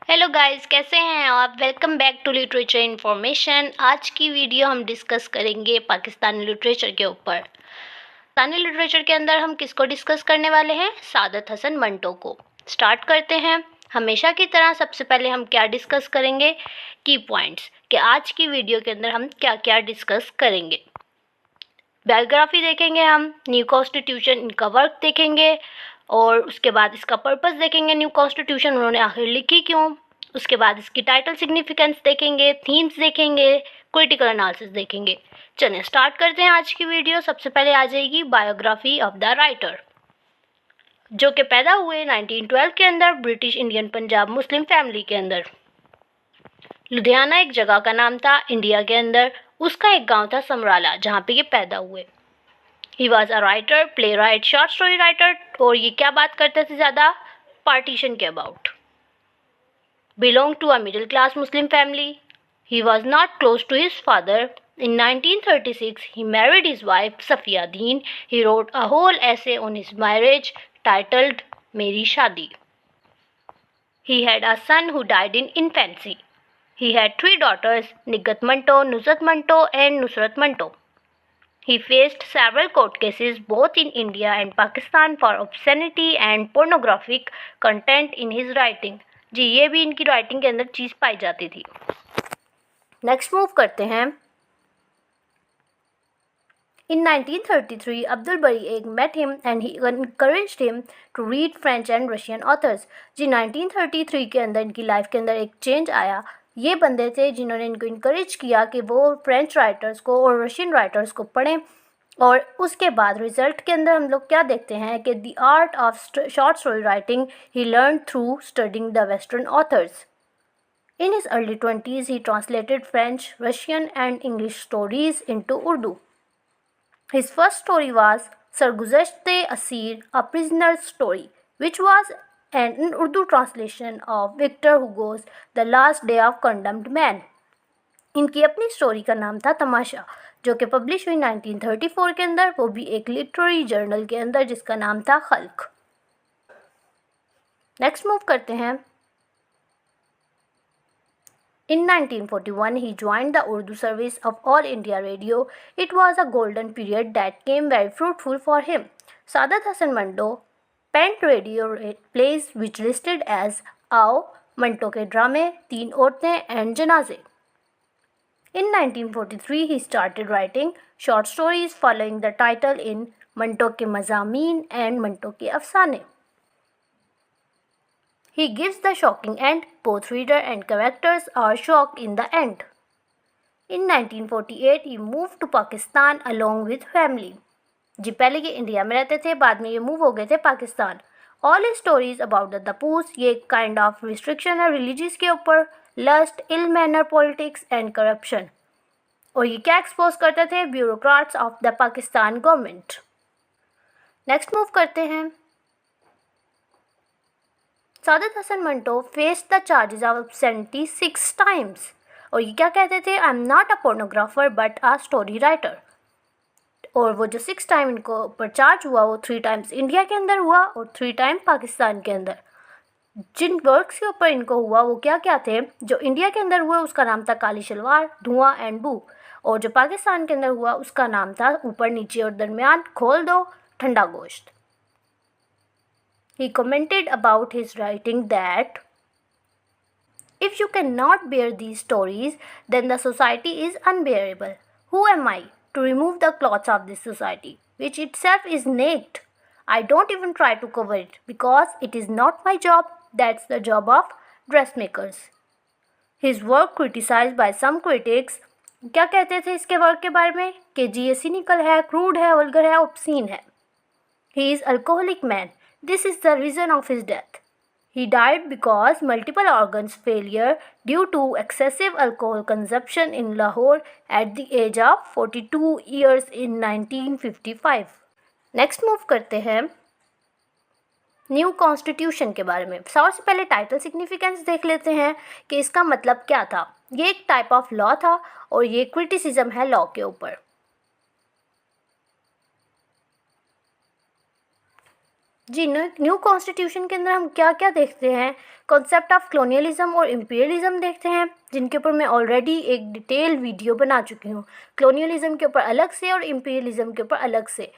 Hello guys, कैसे हैं आप। Welcome back to literature information. आज की वीडियो हम डिस्कस करेंगे पाकिस्तानी लिटरेचर के ऊपर। पाकिस्तानी लिटरेचर के अंदर हम किसको डिस्कस करने वाले हैं? सादत हसन मंटो को। स्टार्ट करते हैं। हमेशा की तरह सबसे पहले हम क्या डिस्कस करेंगे? की पॉइंट्स कि आज की वीडियो के अंदर हम क्या क्या डिस्कस करेंगे। बायोग्राफी देखेंगे, हम न्यू कॉन्स्टिट्यूशन इनका वर्क देखेंगे और उसके बाद इसका पर्पस देखेंगे। न्यू कॉन्स्टिट्यूशन उन्होंने आखिर लिखी क्यों, उसके बाद इसकी टाइटल सिग्निफिकेंस देखेंगे, थीम्स देखेंगे, क्रिटिकल एनालिसिस देखेंगे। चलिए स्टार्ट करते हैं आज की वीडियो। सबसे पहले आ जाएगी बायोग्राफी ऑफ द राइटर, जो कि पैदा हुए 1912 के अंदर British Indian Punjab Muslim family के अंदर। लुधियाना एक जगह का नाम था इंडिया के अंदर। उसका एक गांव था समराला, जहाँ पे ये पैदा हुए। He was a writer, playwright, short story writer. और ये क्या बात करते थे ज़्यादा? पार्टीशन के about. Belong to a middle class Muslim family. He was not close to his father. In 1936, he married his wife Safiya Deen. He wrote a whole essay on his marriage titled Meri Shadi. He had a son who died in infancy. He had three daughters, Nigat Manto, Nusrat Manto, and Nusrat Manto. He faced several court cases both in India and Pakistan for obscenity and pornographic content in his writing. जी, ये भी इनकी writing के अंदर चीज़ पाई जाती थी। Next move करते हैं। In 1933, Abdul Bari Egg met him and he encouraged him to read French and Russian authors. जी 1933 के अंदर इनकी लाइफ के अंदर एक चेंज आया। ये बंदे थे जिन्होंने इनको इनकरेज किया कि वो फ्रेंच राइटर्स को और रशियन राइटर्स को पढ़ें। और उसके बाद रिजल्ट के अंदर हम लोग क्या देखते हैं कि the art of short story writing he learn through studying the western authors. In his early 20s, he translated French, Russian, and English stories into Urdu. His first story was Sarguzasht-e-Asir, a prisoner's story, which was an Urdu translation of Victor Hugo's The Last Day of Condemned Man. इनकी अपनी story का नाम था तमाशा, जो कि publish हुई 1934 के अंदर, वो भी एक लिटरेरी जर्नल के अंदर जिसका नाम था खल्क। नेक्स्ट मूव करते हैं। In 1941, he joined the Urdu service of All India Radio. It was a golden period that came very fruitful for him. Sadat Hasan Manto penned radio plays which listed as Aao, Manto ke drame, Teen Aurtein and Janaze. In 1943, he started writing short stories following the title in Manto ke Mazameen and Manto ke Afsane. He gives the shocking end. Both reader and characters are shocked in the end. In 1948, he moved to Pakistan along with family. जी पहले ये India में रहते थे, बाद में ये move हो गए थे Pakistan. All his stories about the Tapus, ये काइंड ऑफ रिस्ट्रिक्शन है रिलीजियस के ऊपर, lust, ill manner politics and corruption. और ये क्या एक्सपोज करते थे? Bureaucrats of the Pakistan government. Next move करते हैं। Saadat Hasan Manto faced the charges of obscenity 6 times. और ये क्या कहते थे? I am not a pornographer but a story writer. और वो जो 6 टाइम इनको ऊपर चार्ज हुआ वो 3 टाइम्स इंडिया के अंदर हुआ और 3 टाइम पाकिस्तान के अंदर। जिन वर्क्स के ऊपर इनको हुआ वो क्या क्या थे? जो इंडिया के अंदर हुआ उसका नाम था काली शलवार, धुआं एंड बू। और जो पाकिस्तान के अंदर हुआ उसका नाम था ऊपर नीचे और दरमियान, खोल दो, ठंडा गोश्त। He commented about his writing that if you cannot bear these stories, then the society is unbearable. Who am I to remove the cloths of this society, which itself is naked? I don't even try to cover it because it is not my job. That's the job of dressmakers. His work criticized by some critics. क्या कहते थे इसके work के बारे में? कि जी ये cynical है, क्रूड है, वल्गर है, ऑब्सीन है। He is alcoholic man. This is the reason of his death. He died because multiple organs failure due to excessive alcohol consumption in Lahore at the age of 42 years in 1955. Next move करते हैं new constitution के बारे में। सबसे पहले title significance देख लेते हैं कि इसका मतलब क्या था। ये एक टाइप ऑफ लॉ था और ये क्रिटिसिज्म है लॉ के ऊपर। जी, न्यू कॉन्स्टिट्यूशन के अंदर हम क्या क्या देखते हैं, कॉन्सेप्ट ऑफ कलोनियलिज्म और इम्पीरियलिज्म देखते हैं, जिनके ऊपर मैं ऑलरेडी एक डिटेल वीडियो बना चुकी हूँ, कलोनियलिज्म के ऊपर अलग से और इम्पीरियलिज्म के ऊपर अलग से।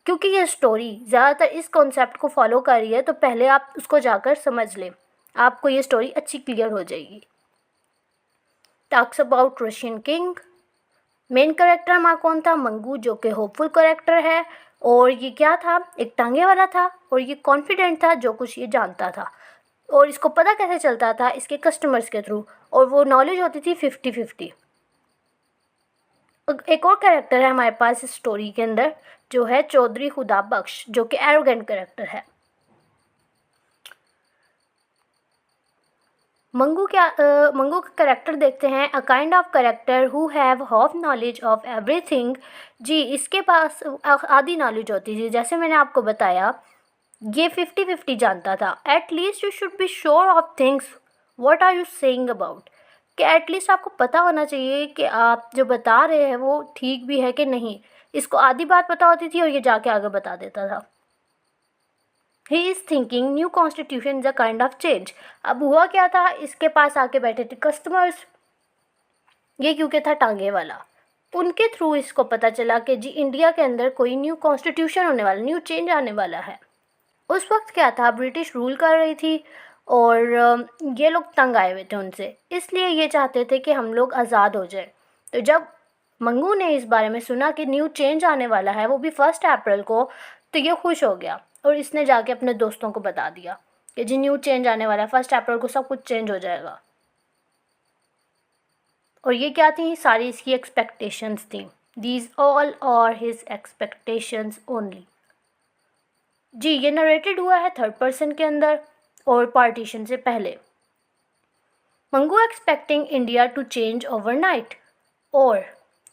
क्योंकि ये स्टोरी ज़्यादातर इस कॉन्सेप्ट को फॉलो कर रही है, तो पहले आप उसको जाकर समझ लें, आपको ये स्टोरी अच्छी क्लियर हो जाएगी। Talks about Russian king. Main character हमारा कौन था? मंगू, जो कि होपफुल करेक्टर है। और ये क्या था? एक टांगे वाला था, और ये कॉन्फिडेंट था, जो कुछ ये जानता था। और इसको पता कैसे चलता था? इसके कस्टमर्स के थ्रू, और वो नॉलेज होती थी 50-50। एक और कैरेक्टर है हमारे पास इस स्टोरी के अंदर, जो है चौधरी खुदा बख्श, जो कि एरोगेंट कैरेक्टर है। मंगू का करेक्टर देखते हैं, a kind of character who have half knowledge of everything. जी, इसके पास आधी नॉलेज होती थी, जैसे मैंने आपको बताया ये 50-50 जानता था। At least you should be sure of things, what are you saying about, कि एटलीस्ट आपको पता होना चाहिए कि आप जो बता रहे हैं वो ठीक भी है कि नहीं। इसको आधी बात पता होती थी और ये जाके आगे बता देता था। He is thinking new constitution is a kind of change. अब हुआ क्या था, इसके पास आके बैठे थे कस्टमर्स, ये क्योंकि था टांगे वाला। उनके थ्रू इसको पता चला कि जी इंडिया के अंदर कोई न्यू कॉन्स्टिट्यूशन होने वाला, न्यू चेंज आने वाला है। उस वक्त क्या था, ब्रिटिश रूल कर रही थी, और ये लोग तंग आए हुए थे उनसे, इसलिए ये चाहते थे कि हम लोग आज़ाद हो जाए। तो जब मंगू ने इस बारे में सुना कि न्यू चेंज आने वाला है, वो भी 1 अप्रैल को, तो ये खुश हो गया और इसने जाके अपने दोस्तों को बता दिया कि जी न्यू चेंज आने वाला है, 1 अप्रैल को सब कुछ चेंज हो जाएगा। और ये क्या थी? सारी इसकी एक्सपेक्टेशंस थी। These all are his expectations only. जी, ये नरेटेड हुआ है 3rd पर्सन के अंदर और पार्टीशन से पहले। Mangu expecting India to change overnight. और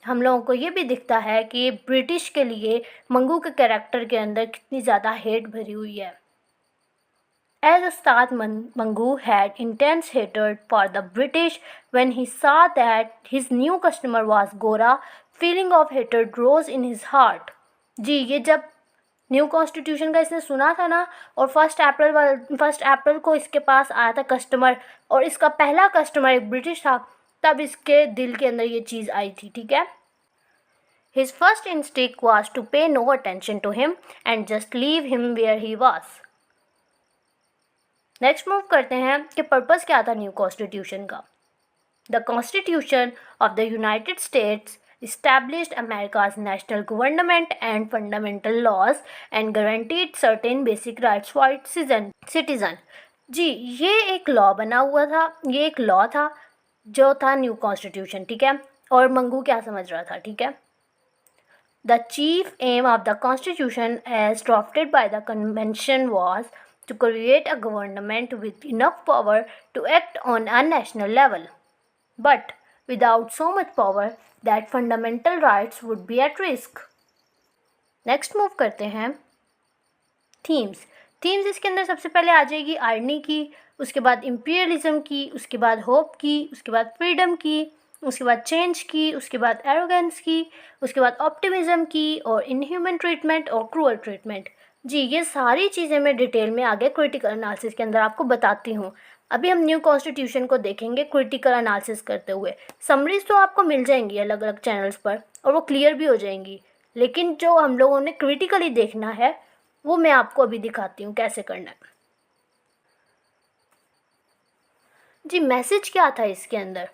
हम लोगों को ये भी दिखता है कि ब्रिटिश के लिए मंगू के कैरेक्टर के अंदर कितनी ज़्यादा हेट भरी हुई है। As Ustad Mangu had intense hatred for the British when he saw that his new customer was Gora, feeling of hatred rose in his heart. जी, ये जब न्यू कॉन्स्टिट्यूशन का इसने सुना था ना, और 1 अप्रैल को इसके पास आया था कस्टमर, और इसका पहला कस्टमर एक ब्रिटिश था, तब इसके दिल के अंदर ये चीज़ आई थी, ठीक है। His first instinct was to pay no attention to him and just leave him where he was. Next move करते हैं कि पर्पस क्या था न्यू कॉन्स्टिट्यूशन का। The constitution of the United states established America's national government and fundamental laws and guaranteed certain basic rights for its citizen. जी, ये एक law बना हुआ था, ये एक लॉ था जो था न्यू कॉन्स्टिट्यूशन, ठीक है। और मंगू क्या समझ रहा था, ठीक है। The chief aim of the constitution as drafted by the convention was to create a government with enough power to act on a national level, but without so much power that fundamental rights would be at risk. Next move करते हैं themes. इसके अंदर सबसे पहले आ जाएगी irony की, उसके बाद इम्पीरियलिज्म की, उसके बाद होप की, उसके बाद फ्रीडम की, उसके बाद चेंज की, उसके बाद एरोगेंस की, उसके बाद ऑप्टिमिज्म की, और इनह्यूमन ट्रीटमेंट और क्रूअल ट्रीटमेंट। जी, ये सारी चीज़ें मैं डिटेल में आगे क्रिटिकल एनालिसिस के अंदर आपको बताती हूँ। अभी हम न्यू कॉन्स्टिट्यूशन को देखेंगे क्रिटिकल एनालिसिस करते हुए। समरीज तो आपको मिल जाएंगी अलग अलग चैनल्स पर, और वो क्लियर भी हो जाएंगी, लेकिन जो हम लोगों ने क्रिटिकली देखना है वो मैं आपको अभी दिखाती हूँ कैसे करना है। जी, मैसेज क्या था इसके अंदर?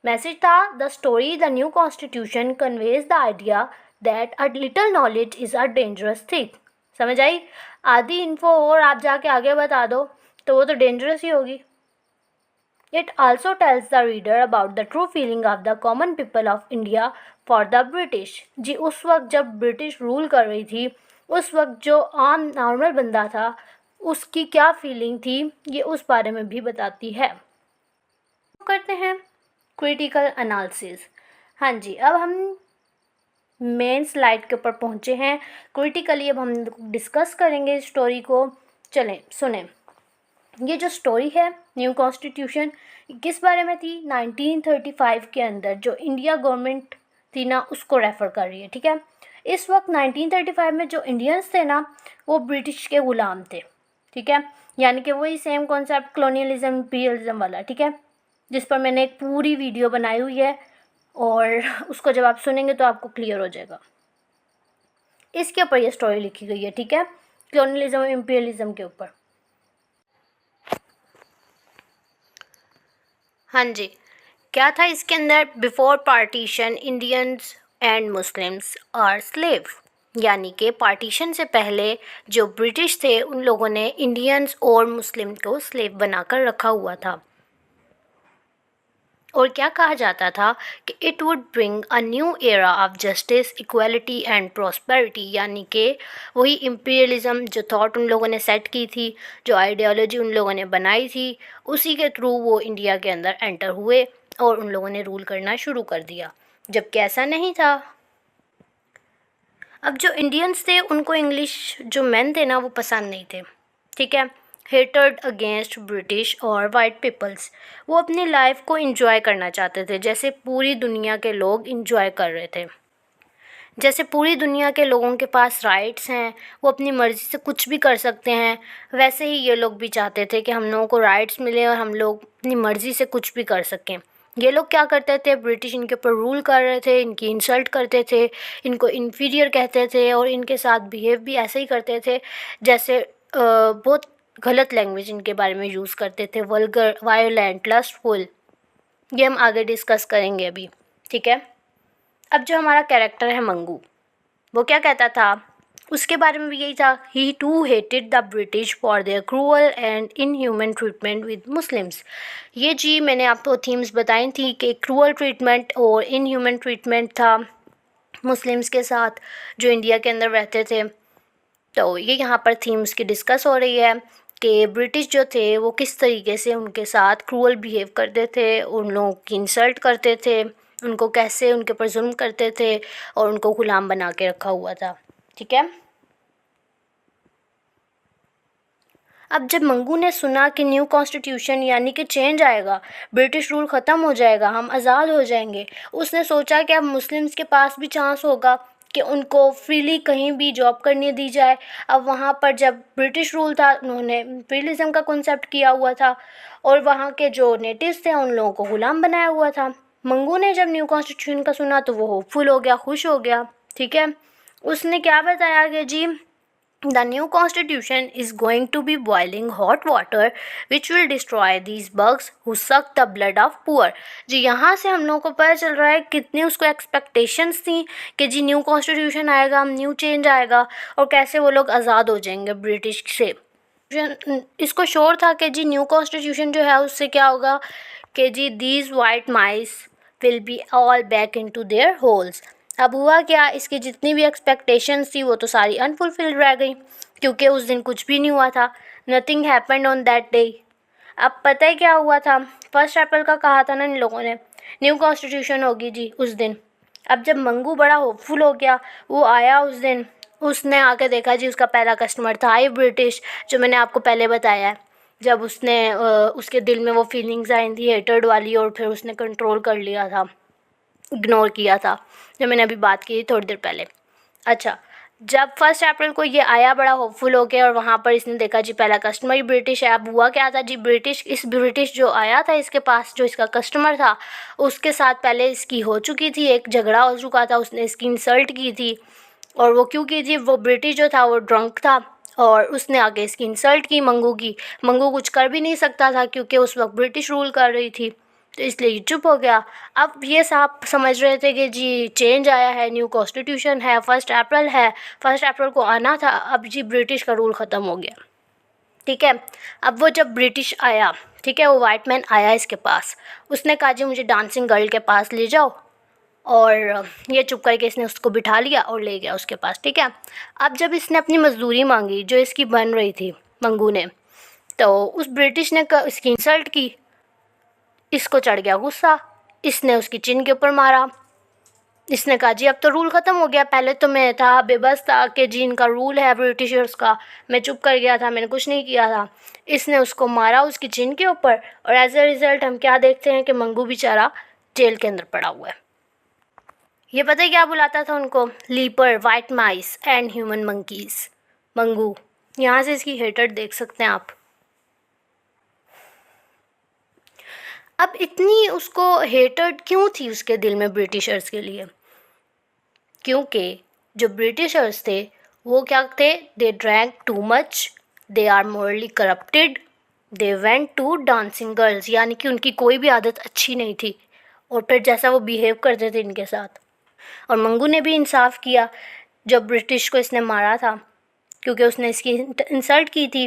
मैसेज था, the story the new constitution conveys the idea that a little knowledge is a dangerous thing. समझ आई? आधी इन्फो और आप जाके आगे बता दो तो वो तो डेंजरस ही होगी। It also tells the reader about the true feeling of the common people of India for the British. जी, उस वक्त जब ब्रिटिश रूल कर रही थी, उस वक्त जो आम नॉर्मल बंदा था उसकी क्या फीलिंग थी, ये उस बारे में भी बताती है। करते हैं क्रिटिकल एनालिसिस। हाँ जी, अब हम मेन स्लाइड के ऊपर पहुँचे हैं। क्रिटिकली अब हम डिस्कस करेंगे इस स्टोरी को। चलें सुने। ये जो स्टोरी है न्यू कॉन्स्टिट्यूशन किस बारे में थी? 1935 के अंदर जो इंडिया गवर्नमेंट थी ना, उसको रेफ़र कर रही है, ठीक है। इस वक्त 1935 में जो इंडियंस थे ना वो ब्रिटिश के ग़ुलाम थे, ठीक है। यानी कि वही सेम कॉन्सेप्ट कॉलोनियलिज्म इंपीरियलिज्म वाला, ठीक है, जिस पर मैंने एक पूरी वीडियो बनाई हुई है और उसको जब आप सुनेंगे तो आपको क्लियर हो जाएगा। इसके ऊपर ये स्टोरी लिखी गई है, ठीक है, कॉलोनियलिज्म और इंपीरियलिज्म के ऊपर। हाँ जी, क्या था इसके अंदर? Before partition Indians and Muslims are slave, यानी कि पार्टीशन से पहले जो ब्रिटिश थे उन लोगों ने इंडियंस और मुस्लिम को स्लेव बनाकर रखा हुआ था। और क्या कहा जाता था कि it would bring a new era of justice, equality and prosperity, यानी कि वही इम्पीरियलिज्म जो थॉट उन लोगों ने सेट की थी, जो आइडियोलॉजी उन लोगों ने बनाई थी, उसी के थ्रू वो इंडिया के अंदर एंटर हुए और उन लोगों ने रूल करना शुरू कर दिया, जबकि ऐसा नहीं था। अब जो इंडियंस थे उनको इंग्लिश जो मैन थे ना वो पसंद नहीं थे, ठीक है, हेटेड अगेंस्ट ब्रिटिश और वाइट पीपल्स। वो अपनी लाइफ को एंजॉय करना चाहते थे जैसे पूरी दुनिया के लोग एंजॉय कर रहे थे, जैसे पूरी दुनिया के लोगों के पास राइट्स हैं, वो अपनी मर्ज़ी से कुछ भी कर सकते हैं, वैसे ही ये लोग भी चाहते थे कि हम लोगों को राइट्स मिले और हम लोग अपनी मर्ज़ी से कुछ भी कर सकें। ये लोग क्या करते थे? ब्रिटिश इनके ऊपर रूल कर रहे थे, इनकी इंसल्ट करते थे, इनको इन्फीरियर कहते थे और इनके साथ बिहेव भी ऐसे ही करते थे जैसे बहुत गलत लैंग्वेज इनके बारे में यूज़ करते थे, वल्गर, वायोलेंट, लस्टफुल। ये हम आगे डिस्कस करेंगे अभी, ठीक है। अब जो हमारा कैरेक्टर है मंगू, वो क्या कहता था? उसके बारे में भी यही था, he too hated the British for their cruel and inhuman treatment with Muslims. ये जी मैंने आपको थीम्स बताई थी कि क्रूअल ट्रीटमेंट और इनह्यूमन ट्रीटमेंट था मुस्लिम्स के साथ जो इंडिया के अंदर रहते थे। तो ये यहाँ पर थीम्स की डिस्कस हो रही है कि ब्रिटिश जो थे वो किस तरीके से उनके साथ क्रूअल बिहेव करते थे, उन लोगों की इंसल्ट करते थे, उनको कैसे उनके ऊपर जुल्म करते थे और उनको ग़ुलाम बना के रखा हुआ था, ठीक है। अब जब मंगू ने सुना कि न्यू कॉन्स्टिट्यूशन यानी कि चेंज आएगा, ब्रिटिश रूल ख़त्म हो जाएगा, हम आज़ाद हो जाएंगे, उसने सोचा कि अब मुस्लिम्स के पास भी चांस होगा कि उनको फ्रीली कहीं भी जॉब करने दी जाए। अब वहाँ पर जब ब्रिटिश रूल था उन्होंने इम्पीरियलिज्म का कॉन्सेप्ट किया हुआ था और वहाँ के जो नेटिव्स थे उन लोगों को ग़ुलाम बनाया हुआ था। मंगू ने जब न्यू कॉन्स्टिट्यूशन का सुना तो वो होपफुल हो गया, खुश हो गया, ठीक है। उसने क्या बताया कि जी The new constitution is going to be boiling hot water which will destroy these bugs who suck the blood of poor। जी यहाँ से हम लोगों को पता चल रहा है कितनी उसको एक्सपेक्टेशंस थी कि जी न्यू कॉन्स्टिट्यूशन आएगा, न्यू चेंज आएगा और कैसे वो लोग आज़ाद हो जाएंगे ब्रिटिश से। इसको श्योर था कि जी न्यू कॉन्स्टिट्यूशन जो है उससे क्या होगा कि जी these white mice will be all back into their holes। अब हुआ क्या, इसकी जितनी भी एक्सपेक्टेशंस थी वो तो सारी अनफुलफिल्ड रह गई क्योंकि उस दिन कुछ भी नहीं हुआ था, nothing happened on that day. अब पता है क्या हुआ था? 1 अप्रैल का कहा था ना इन लोगों ने न्यू कॉन्स्टिट्यूशन होगी जी उस दिन। अब जब मंगू बड़ा होपफुल हो गया, वो आया उस दिन, उसने आके देखा जी उसका पहला कस्टमर था आई ब्रिटिश, जो मैंने आपको पहले बताया है। जब उसने उसके दिल में वो फीलिंग्स आई थी हेटर्ड वाली और फिर उसने कंट्रोल कर लिया था, इग्नोर किया था, जो मैंने अभी बात की थोड़ी देर पहले। अच्छा, जब 1 अप्रैल को ये आया बड़ा होपफुल हो के और वहाँ पर इसने देखा जी पहला कस्टमर ही ब्रिटिश है। अब हुआ क्या था जी, ब्रिटिश जो आया था इसके पास, जो इसका कस्टमर था, उसके साथ पहले इसकी हो चुकी थी, एक झगड़ा हो चुका था, उसने इसकी इंसल्ट की थी। और वो क्यों की थी? वो ब्रिटिश जो था वो ड्रंक था और उसने आगे इसकी इंसल्ट की मंगू की। मंगू कुछ कर भी नहीं सकता था क्योंकि उस वक्त ब्रिटिश रूल कर रही थी, तो इसलिए ये चुप हो गया। अब ये साहब समझ रहे थे कि जी चेंज आया है, न्यू कॉन्स्टिट्यूशन है, 1 अप्रैल है, 1 अप्रैल को आना था, अब जी ब्रिटिश का रूल ख़त्म हो गया, ठीक है। अब वो जब ब्रिटिश आया, ठीक है, वो वाइट मैन आया इसके पास, उसने कहा जी मुझे डांसिंग गर्ल के पास ले जाओ, और ये चुप करके इसने उसको बिठा लिया और ले गया उसके पास, ठीक है। अब जब इसने अपनी मजदूरी मांगी जो इसकी बन रही थी मंगू ने, तो उस ब्रिटिश ने इसकी इंसल्ट की, इसको चढ़ गया गुस्सा, इसने उसकी चिन के ऊपर मारा। इसने कहा जी अब तो रूल ख़त्म हो गया, पहले तो मैं था बेबस था कि जी इनका रूल है ब्रिटिशर्स का, मैं चुप कर गया था, मैंने कुछ नहीं किया था। इसने उसको मारा उसकी चिन के ऊपर और एज ए रिज़ल्ट हम क्या देखते हैं कि मंगू बेचारा जेल के अंदर पड़ा हुआ है। ये पता है क्या बुलाता था उनको? Leaper, white mice and human monkeys, Mangu. यहाँ से इसकी हेटर देख सकते हैं आप। अब इतनी उसको हेटेड क्यों थी उसके दिल में ब्रिटिशर्स के लिए? क्योंकि जो ब्रिटिशर्स थे वो क्या थे? They drank too much, they are morally corrupted, they went to dancing girls, यानी कि उनकी कोई भी आदत अच्छी नहीं थी। और फिर जैसा वो बिहेव करते थे इनके साथ। और मंगू ने भी इंसाफ किया जब ब्रिटिश को इसने मारा था, क्योंकि उसने इसकी इंसल्ट की थी।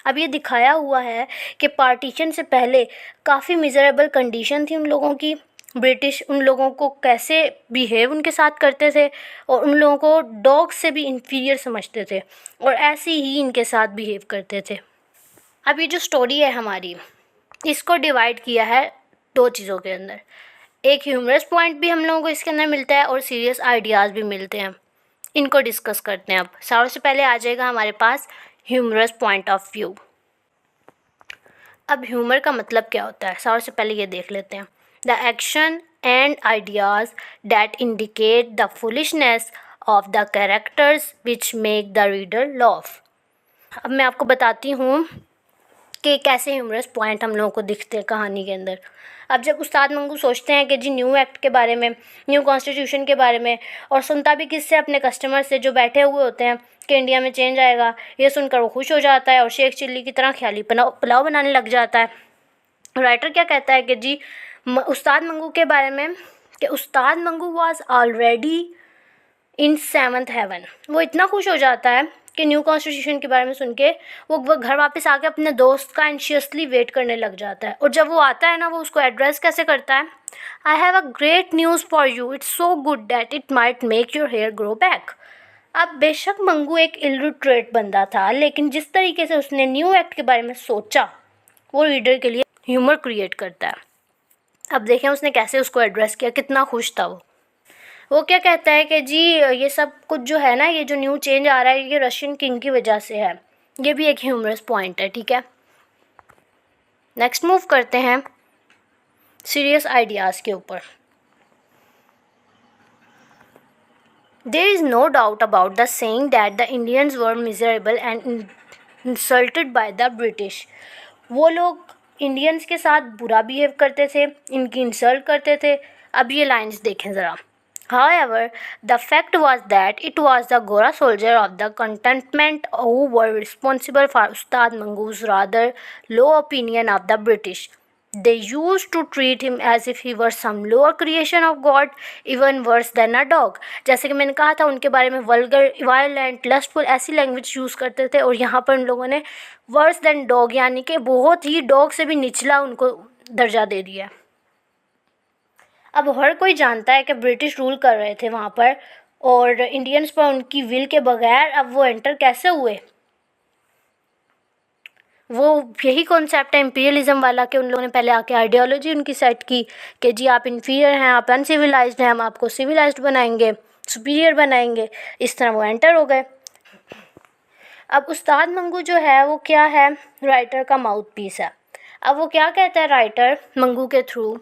अब ये दिखाया हुआ है कि पार्टीशन से पहले काफ़ी मिजरेबल कंडीशन थी उन लोगों की। ब्रिटिश उन लोगों को कैसे बिहेव उनके साथ करते थे और उन लोगों को डॉग से भी इन्फीरियर समझते थे और ऐसे ही इनके साथ बिहेव करते थे। अब ये जो स्टोरी है हमारी, इसको डिवाइड किया है दो चीज़ों के अंदर। एक ह्यूमरस पॉइंट भी हम लोगों को इसके अंदर मिलता है और सीरियस आइडियाज़ भी मिलते हैं। इनको डिस्कस करते हैं। अब सबसे पहले आ जाएगा हमारे पास ह्यूमरस पॉइंट ऑफ व्यू। अब ह्यूमर का मतलब क्या होता है, सबसे पहले ये देख लेते हैं। The action and ideas that indicate the foolishness of the characters which make the reader loaf. अब मैं आपको बताती हूँ कि कैसे ह्यूमरस पॉइंट हम लोगों को दिखते हैं कहानी के अंदर। अब जब उस्ताद मंगू सोचते हैं कि जी न्यू एक्ट के बारे में, न्यू कॉन्स्टिट्यूशन के बारे में, और सुनता भी किससे? अपने कस्टमर से जो बैठे हुए होते हैं कि इंडिया में चेंज आएगा। ये सुनकर वो खुश हो जाता है और शेख चिल्ली की तरह ख्याली पुलाव बनाने लग जाता है। राइटर क्या कहता है कि जी उस्ताद मंगू के बारे में कि Ustad Mangu was already in 7th heaven. वो इतना खुश हो जाता है कि न्यू कॉन्स्टिट्यूशन के बारे में सुन के वो घर वापस आके अपने दोस्त का एंशियसली वेट करने लग जाता है। और जब वो आता है ना, वो उसको एड्रेस कैसे करता है? I have a great news for you, it's so good that it might make your hair grow back. अब बेशक मंगू एक इलिटरेट बंदा था, लेकिन जिस तरीके से उसने न्यू एक्ट के बारे में सोचा वो रीडर के लिए ह्यूमर क्रिएट करता है। अब देखें उसने कैसे उसको एड्रेस किया, कितना खुश था वो क्या कहता है कि जी ये सब कुछ जो है ना, ये जो न्यू चेंज आ रहा है ये रशियन किंग की वजह से है। ये भी एक ह्यूमरस पॉइंट है, ठीक है। नेक्स्ट मूव करते हैं सीरियस आइडियाज़ के ऊपर। There is no doubt about the saying that the Indians were miserable and insulted by the British. वो लोग इंडियंस के साथ बुरा बिहेव करते थे, इनकी इंसल्ट करते थे। अब ये लाइन्स देखें ज़रा। However, the fact was that it was the Gora soldier of the cantonment who were responsible for Ustad Mangu's rather low opinion of the British. They used to treat him as if he were some lower creation of God, even worse than a dog. जैसे कि मैंने कहा था उनके बारे में vulgar, violent, lustful ऐसी language use करते थे, और यहाँ पर उन लोगों ने वर्स दैन डॉग यानी कि बहुत ही डॉग से भी निचला उनको दर्जा दे दिया। अब हर कोई जानता है कि ब्रिटिश रूल कर रहे थे वहाँ पर, और इंडियंस पर उनकी विल के बगैर अब वो एंटर कैसे हुए? वो यही कॉन्सेप्ट है इम्पीरियलिज्म वाला कि उन लोगों ने पहले आके आइडियोलॉजी उनकी सेट की कि जी आप इन्फीरियर हैं, आप अनसिविलाइज्ड हैं, हम आपको सिविलाइज्ड बनाएंगे, सुपीरियर बनाएंगे। इस तरह वो एंटर हो गए। अब उस्ताद मंगू जो है वो क्या है? राइटर का माउथ पीस है। अब वो क्या कहता है राइटर मंगू के थ्रू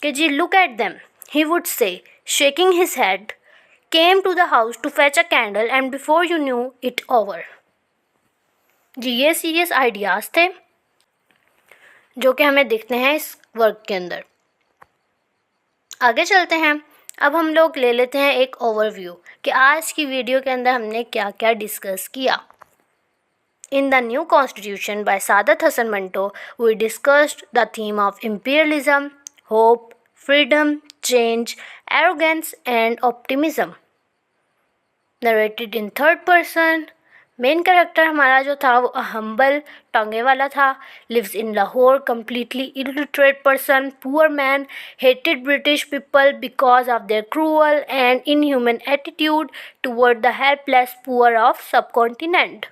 कि जी look at them, he would say, shaking his head, came to the house to fetch a candle and before you knew it over. जी ये सीरियस आइडियाज़ थे जो कि हमें दिखते हैं इस वर्क के अंदर। आगे चलते हैं। अब हम लोग ले लेते हैं एक ओवरव्यू कि आज की वीडियो के अंदर हमने क्या क्या डिस्कस किया। In the new constitution by Saadat Hasan Manto, we discussed the theme of imperialism, hope, freedom, change, arrogance, and optimism. Narrated in third person. Main character हमारा जो था वो हम्बल टंगे वाला था, lives in Lahore, completely illiterate person, poor man, hated British people because of their cruel and inhuman attitude toward the helpless poor of subcontinent.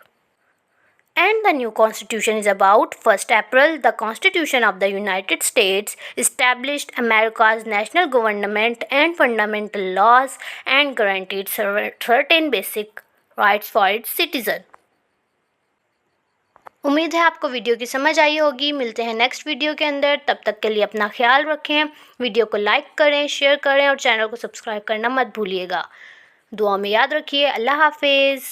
And the new constitution is about 1st April, the Constitution of the United States established America's national government and fundamental laws and guaranteed certain basic rights for its citizens. उम्मीद है आपको video की समझ आई होगी। मिलते हैं next video के अंदर, तब तक के लिए अपना ख्याल रखें। वीडियो को लाइक करें, शेयर करें और चैनल को सब्सक्राइब करना मत भूलिएगा। दुआ में याद रखिए। अल्लाह हाफ़िज़।